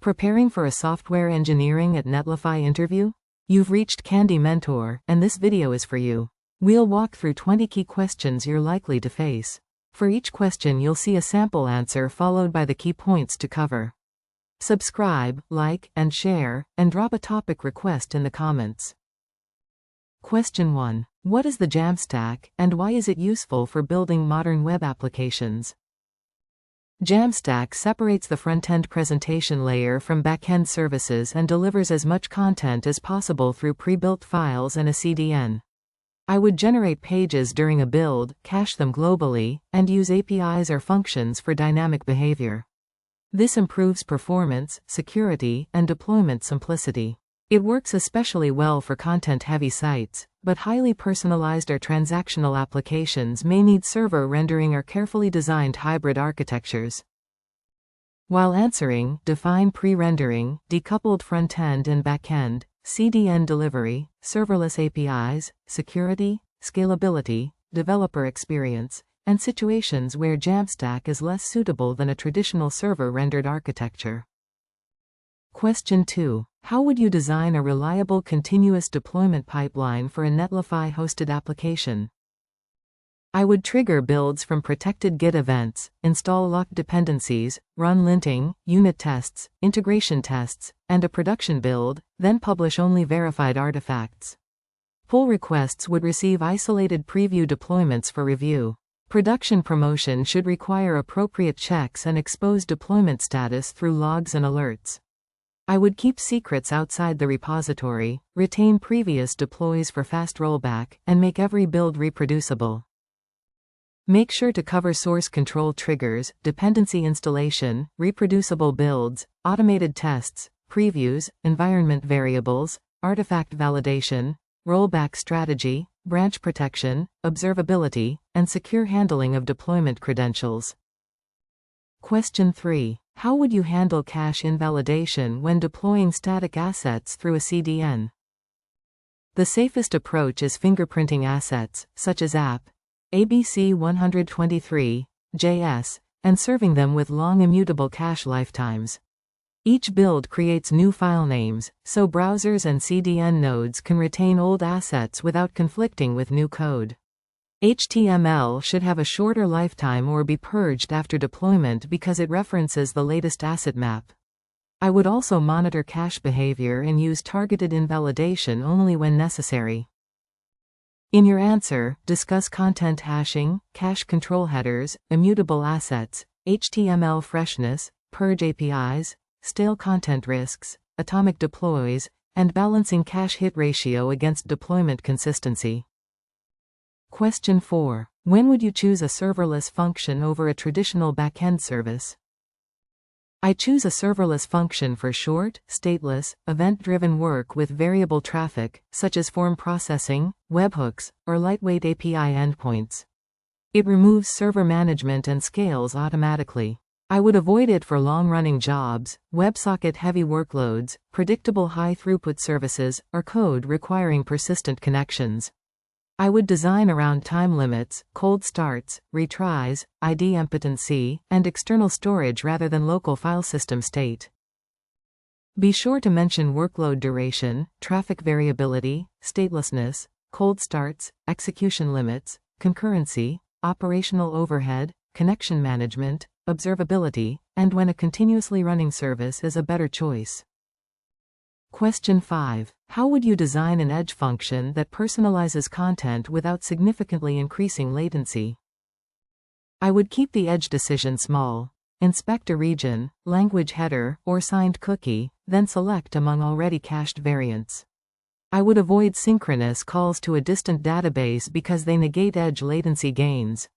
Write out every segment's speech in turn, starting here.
Preparing for a software engineering at Netlify interview? You've reached Candy Mentor, and this video is for you. We'll walk through 20 key questions you're likely to face. For each question you'll see a sample answer followed by the key points to cover. Subscribe, like, and share, and drop a topic request in the comments. Question 1. What is the Jamstack, and why is it useful for building modern web applications? Jamstack separates the front-end presentation layer from backend services and delivers as much content as possible through pre-built files and a CDN. I would generate pages during a build, cache them globally, and use APIs or functions for dynamic behavior. This improves performance, security, and deployment simplicity. It works especially well for content-heavy sites, but highly personalized or transactional applications may need server rendering or carefully designed hybrid architectures. While answering, define pre-rendering, decoupled front-end and back-end, CDN delivery, serverless APIs, security, scalability, developer experience, and situations where Jamstack is less suitable than a traditional server-rendered architecture. Question 2. How would you design a reliable continuous deployment pipeline for a Netlify-hosted application? I would trigger builds from protected Git events, install locked dependencies, run linting, unit tests, integration tests, and a production build, then publish only verified artifacts. Pull requests would receive isolated preview deployments for review. Production promotion should require appropriate checks and expose deployment status through logs and alerts. I would keep secrets outside the repository, retain previous deploys for fast rollback, and make every build reproducible. Make sure to cover source control triggers, dependency installation, reproducible builds, automated tests, previews, environment variables, artifact validation, rollback strategy, branch protection, observability, and secure handling of deployment credentials. Question 3. How would you handle cache invalidation when deploying static assets through a CDN? The safest approach is fingerprinting assets, such as app, ABC123, JS, and serving them with long immutable cache lifetimes. Each build creates new file names, so browsers and CDN nodes can retain old assets without conflicting with new code. HTML should have a shorter lifetime or be purged after deployment because it references the latest asset map. I would also monitor cache behavior and use targeted invalidation only when necessary. In your answer, discuss content hashing, cache control headers, immutable assets, HTML freshness, purge APIs, stale content risks, atomic deploys, and balancing cache hit ratio against deployment consistency. Question 4. When would you choose a serverless function over a traditional backend service? I choose a serverless function for short, stateless, event-driven work with variable traffic, such as form processing, webhooks, or lightweight API endpoints. It removes server management and scales automatically. I would avoid it for long-running jobs, WebSocket-heavy workloads, predictable high-throughput services, or code requiring persistent connections. I would design around time limits, cold starts, retries, idempotency, and external storage rather than local file system state. Be sure to mention workload duration, traffic variability, statelessness, cold starts, execution limits, concurrency, operational overhead, connection management, observability, and when a continuously running service is a better choice. Question 5. How would you design an edge function that personalizes content without significantly increasing latency? I would keep the edge decision small. Inspect a region, language header, or signed cookie, then select among already cached variants. I would avoid synchronous calls to a distant database because they negate edge latency gains.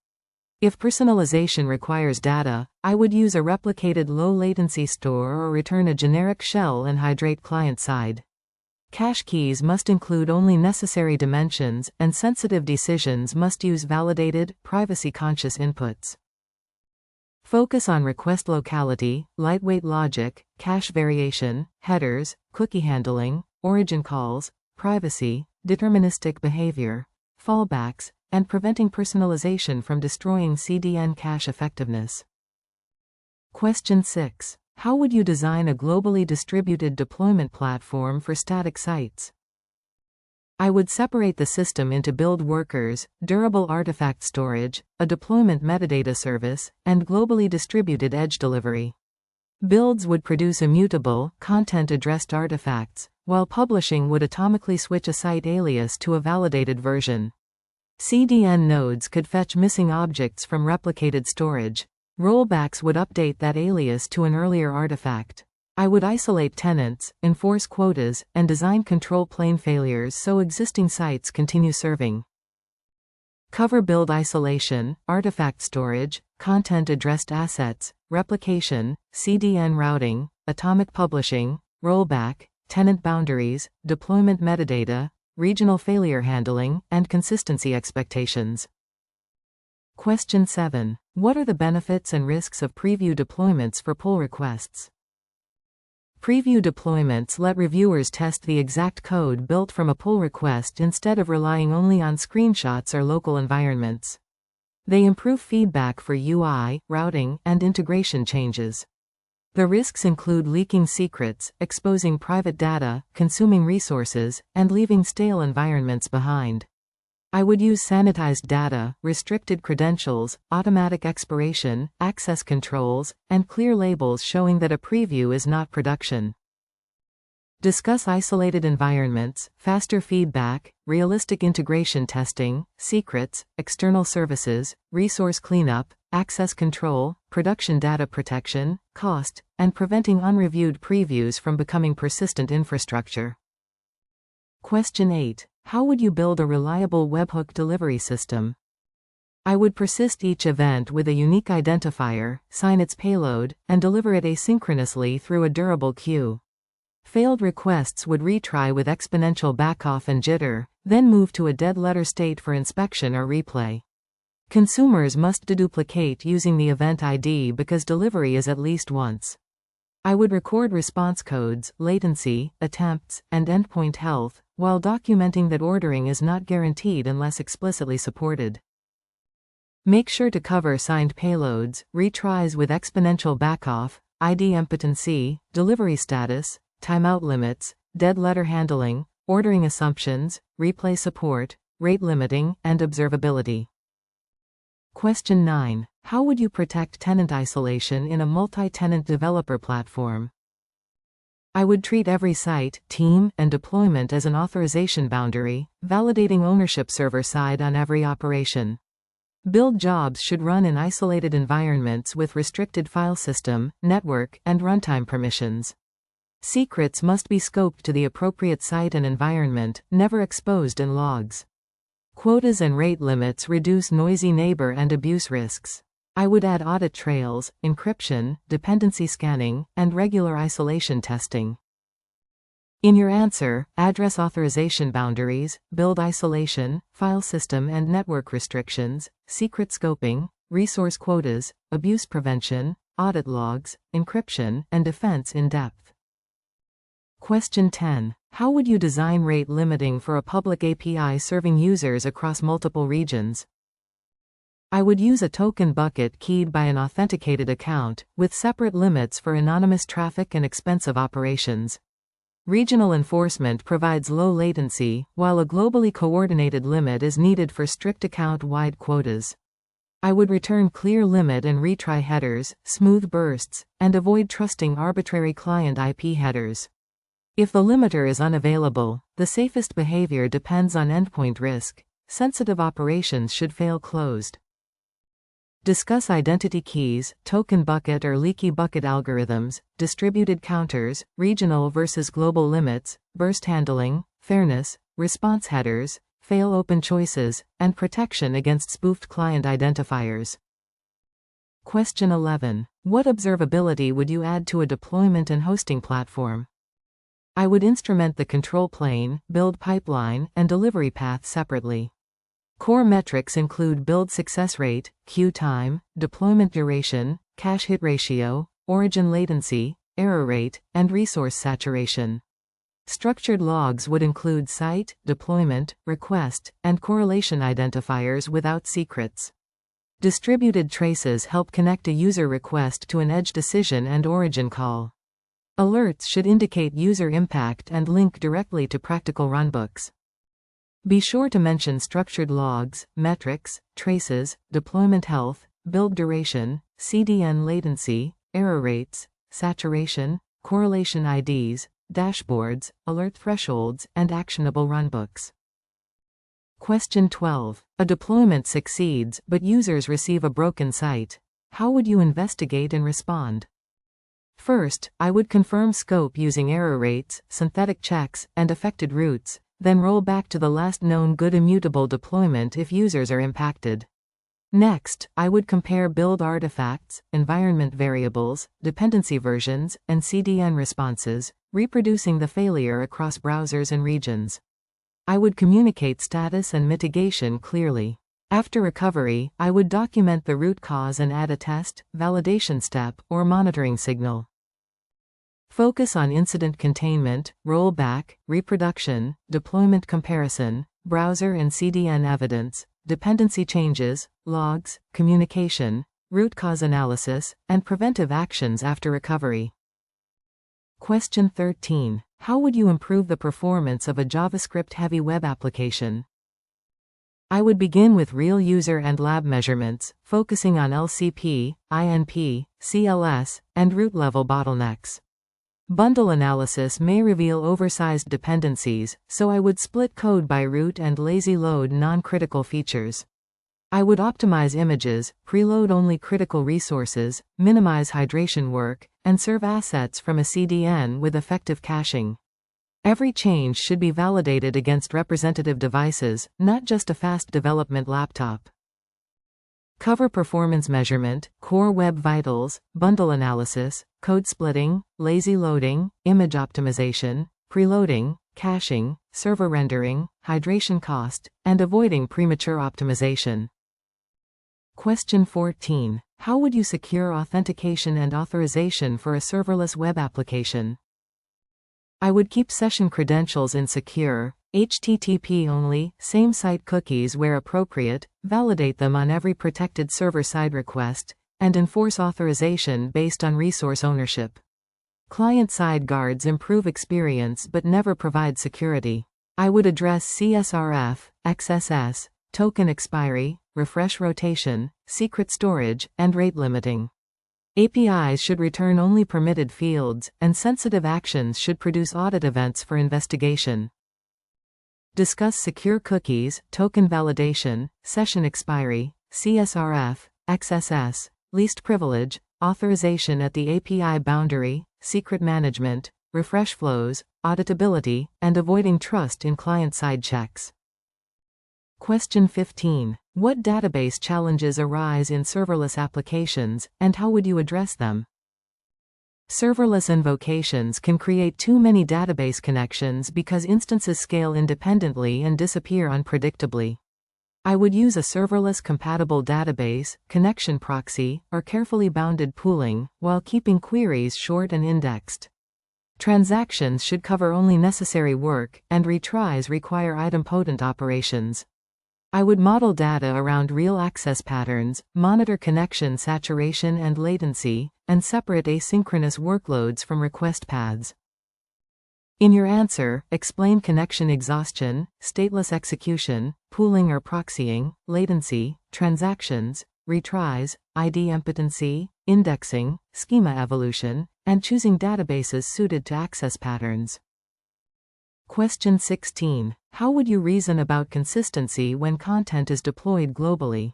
If personalization requires data, I would use a replicated low-latency store or return a generic shell and hydrate client-side. Cache keys must include only necessary dimensions, and sensitive decisions must use validated, privacy-conscious inputs. Focus on request locality, lightweight logic, cache variation, headers, cookie handling, origin calls, privacy, deterministic behavior, fallbacks, and preventing personalization from destroying CDN cache effectiveness. Question 6. How would you design a globally distributed deployment platform for static sites? I would separate the system into build workers, durable artifact storage, a deployment metadata service, and globally distributed edge delivery. Builds would produce immutable, content-addressed artifacts, while publishing would atomically switch a site alias to a validated version. CDN nodes could fetch missing objects from replicated storage. Rollbacks would update that alias to an earlier artifact. I would isolate tenants, enforce quotas, and design control plane failures so existing sites continue serving. Cover build isolation, artifact storage, content-addressed assets, replication, CDN routing, atomic publishing, rollback, tenant boundaries, deployment metadata, regional failure handling, and consistency expectations. Question 7. What are the benefits and risks of preview deployments for pull requests? Preview deployments let reviewers test the exact code built from a pull request instead of relying only on screenshots or local environments. They improve feedback for UI, routing, and integration changes. The risks include leaking secrets, exposing private data, consuming resources, and leaving stale environments behind. I would use sanitized data, restricted credentials, automatic expiration, access controls, and clear labels showing that a preview is not production. Discuss isolated environments, faster feedback, realistic integration testing, secrets, external services, resource cleanup, access control, production data protection, cost, and preventing unreviewed previews from becoming persistent infrastructure. Question 8. How would you build a reliable webhook delivery system? I would persist each event with a unique identifier, sign its payload, and deliver it asynchronously through a durable queue. Failed requests would retry with exponential backoff and jitter, then move to a dead letter state for inspection or replay. Consumers must deduplicate using the event ID because delivery is at least once. I would record response codes, latency, attempts, and endpoint health, while documenting that ordering is not guaranteed unless explicitly supported. Make sure to cover signed payloads, retries with exponential backoff, ID impotency, delivery status, timeout limits, dead letter handling, ordering assumptions, replay support, rate limiting, and observability. Question 9. How would you protect tenant isolation in a multi-tenant developer platform? I would treat every site, team, and deployment as an authorization boundary, validating ownership server-side on every operation. Build jobs should run in isolated environments with restricted file system, network, and runtime permissions. Secrets must be scoped to the appropriate site and environment, never exposed in logs. Quotas and rate limits reduce noisy neighbor and abuse risks. I would add audit trails, encryption, dependency scanning, and regular isolation testing. In your answer, address authorization boundaries, build isolation, file system and network restrictions, secret scoping, resource quotas, abuse prevention, audit logs, encryption, and defense in depth. Question 10. How would you design rate limiting for a public API serving users across multiple regions? I would use a token bucket keyed by an authenticated account, with separate limits for anonymous traffic and expensive operations. Regional enforcement provides low latency, while a globally coordinated limit is needed for strict account-wide quotas. I would return clear limit and retry headers, smooth bursts, and avoid trusting arbitrary client IP headers. If the limiter is unavailable, the safest behavior depends on endpoint risk. Sensitive operations should fail closed. Discuss identity keys, token bucket or leaky bucket algorithms, distributed counters, regional versus global limits, burst handling, fairness, response headers, fail open choices, and protection against spoofed client identifiers. Question 11. What observability would you add to a deployment and hosting platform? I would instrument the control plane, build pipeline, and delivery path separately. Core metrics include build success rate, queue time, deployment duration, cache hit ratio, origin latency, error rate, and resource saturation. Structured logs would include site, deployment, request, and correlation identifiers without secrets. Distributed traces help connect a user request to an edge decision and origin call. Alerts should indicate user impact and link directly to practical runbooks. Be sure to mention structured logs, metrics, traces, deployment health, build duration, CDN latency, error rates, saturation, correlation IDs, dashboards, alert thresholds, and actionable runbooks. Question 12. A deployment succeeds, but users receive a broken site. How would you investigate and respond? First, I would confirm scope using error rates, synthetic checks, and affected routes, then roll back to the last known good immutable deployment if users are impacted. Next, I would compare build artifacts, environment variables, dependency versions, and CDN responses, reproducing the failure across browsers and regions. I would communicate status and mitigation clearly. After recovery, I would document the root cause and add a test, validation step, or monitoring signal. Focus on incident containment, rollback, reproduction, deployment comparison, browser and CDN evidence, dependency changes, logs, communication, root cause analysis, and preventive actions after recovery. Question 13. How would you improve the performance of a JavaScript-heavy web application? I would begin with real user and lab measurements, focusing on LCP, INP, CLS, and root-level bottlenecks. Bundle analysis may reveal oversized dependencies, so I would split code by root and lazy load non-critical features. I would optimize images, preload only critical resources, minimize hydration work, and serve assets from a CDN with effective caching. Every change should be validated against representative devices, not just a fast development laptop. Cover performance measurement, core web vitals, bundle analysis, code splitting, lazy loading, image optimization, preloading, caching, server rendering, hydration cost, and avoiding premature optimization. Question 14. How would you secure authentication and authorization for a serverless web application? I would keep session credentials in secure, HTTP-only, same-site cookies where appropriate, validate them on every protected server-side request, and enforce authorization based on resource ownership. Client-side guards improve experience but never provide security. I would address CSRF, XSS, token expiry, refresh rotation, secret storage, and rate limiting. APIs should return only permitted fields, and sensitive actions should produce audit events for investigation. Discuss secure cookies, token validation, session expiry, CSRF, XSS, least privilege, authorization at the API boundary, secret management, refresh flows, auditability, and avoiding trust in client-side checks. Question 15. What database challenges arise in serverless applications, and how would you address them? Serverless invocations can create too many database connections because instances scale independently and disappear unpredictably. I would use a serverless compatible database, connection proxy, or carefully bounded pooling, while keeping queries short and indexed. Transactions should cover only necessary work, and retries require idempotent operations. I would model data around real access patterns, monitor connection saturation and latency, and separate asynchronous workloads from request paths. In your answer, explain connection exhaustion, stateless execution, pooling or proxying, latency, transactions, retries, idempotency, indexing, schema evolution, and choosing databases suited to access patterns. Question 16. How would you reason about consistency when content is deployed globally?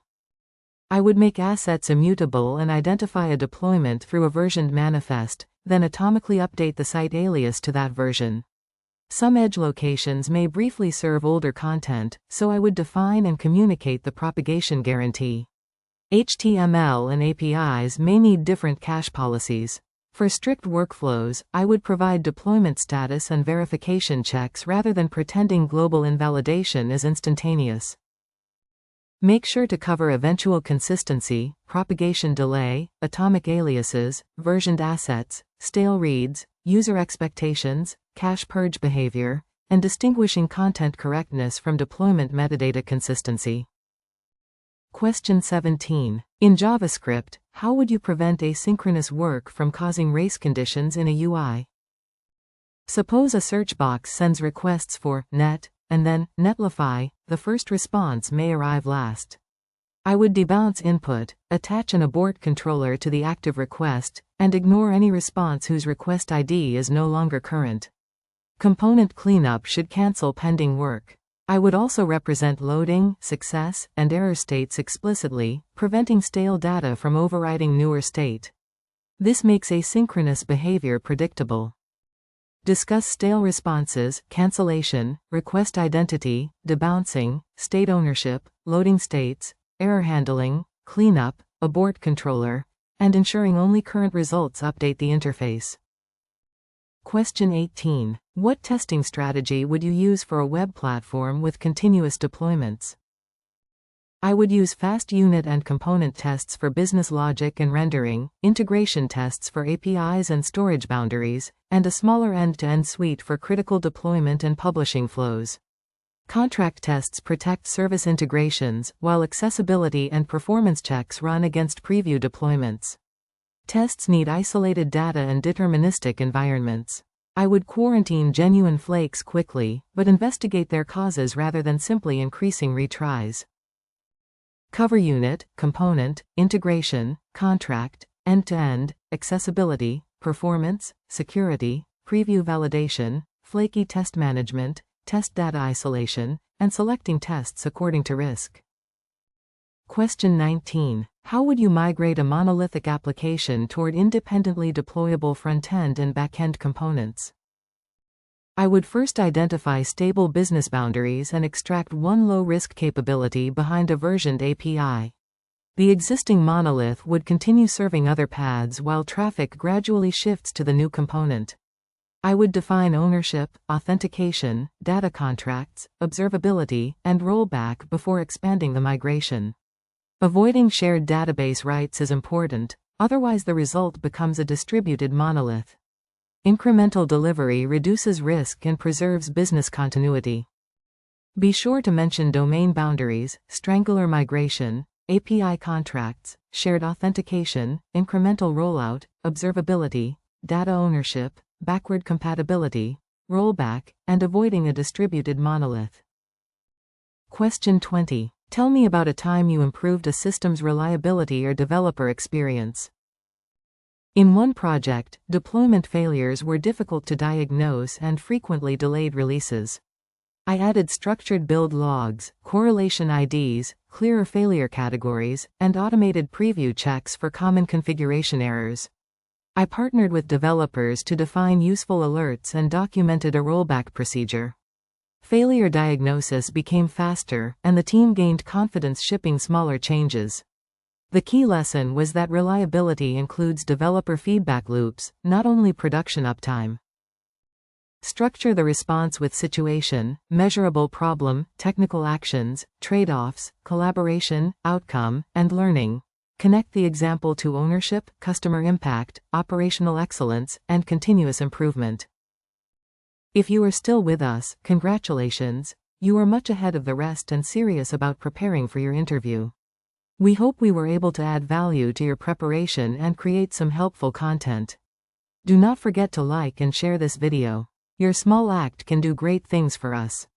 I would make assets immutable and identify a deployment through a versioned manifest, then atomically update the site alias to that version. Some edge locations may briefly serve older content, so I would define and communicate the propagation guarantee. HTML and APIs may need different cache policies. For strict workflows, I would provide deployment status and verification checks rather than pretending global invalidation is instantaneous. Make sure to cover eventual consistency, propagation delay, atomic aliases, versioned assets, stale reads, user expectations, cache purge behavior, and distinguishing content correctness from deployment metadata consistency. Question 17. In JavaScript, how would you prevent asynchronous work from causing race conditions in a UI? Suppose a search box sends requests for net, and then Netlify, the first response may arrive last. I would debounce input, attach an abort controller to the active request, and ignore any response whose request ID is no longer current. Component cleanup should cancel pending work. I would also represent loading, success, and error states explicitly, preventing stale data from overriding newer state. This makes asynchronous behavior predictable. Discuss stale responses, cancellation, request identity, debouncing, state ownership, loading states, error handling, cleanup, abort controller, and ensuring only current results update the interface. Question 18. What testing strategy would you use for a web platform with continuous deployments? I would use fast unit and component tests for business logic and rendering, integration tests for APIs and storage boundaries, and a smaller end-to-end suite for critical deployment and publishing flows. Contract tests protect service integrations, while accessibility and performance checks run against preview deployments. Tests need isolated data and deterministic environments. I would quarantine genuine flakes quickly, but investigate their causes rather than simply increasing retries. Cover unit, component, integration, contract, end-to-end, accessibility, performance, security, preview validation, flaky test management, test data isolation, and selecting tests according to risk. Question 19. How would you migrate a monolithic application toward independently deployable frontend and backend components? I would first identify stable business boundaries and extract one low-risk capability behind a versioned API. The existing monolith would continue serving other paths while traffic gradually shifts to the new component. I would define ownership, authentication, data contracts, observability, and rollback before expanding the migration. Avoiding shared database rights is important, otherwise the result becomes a distributed monolith. Incremental delivery reduces risk and preserves business continuity. Be sure to mention domain boundaries, strangler migration, API contracts, shared authentication, incremental rollout, observability, data ownership, backward compatibility, rollback, and avoiding a distributed monolith. Question 20. Tell me about a time you improved a system's reliability or developer experience. In one project, deployment failures were difficult to diagnose and frequently delayed releases. I added structured build logs, correlation IDs, clearer failure categories, and automated preview checks for common configuration errors. I partnered with developers to define useful alerts and documented a rollback procedure. Failure diagnosis became faster, and the team gained confidence shipping smaller changes. The key lesson was that reliability includes developer feedback loops, not only production uptime. Structure the response with situation, measurable problem, technical actions, trade-offs, collaboration, outcome, and learning. Connect the example to ownership, customer impact, operational excellence, and continuous improvement. If you are still with us, congratulations, you are much ahead of the rest and serious about preparing for your interview. We hope we were able to add value to your preparation and create some helpful content. Do not forget to like and share this video. Your small act can do great things for us.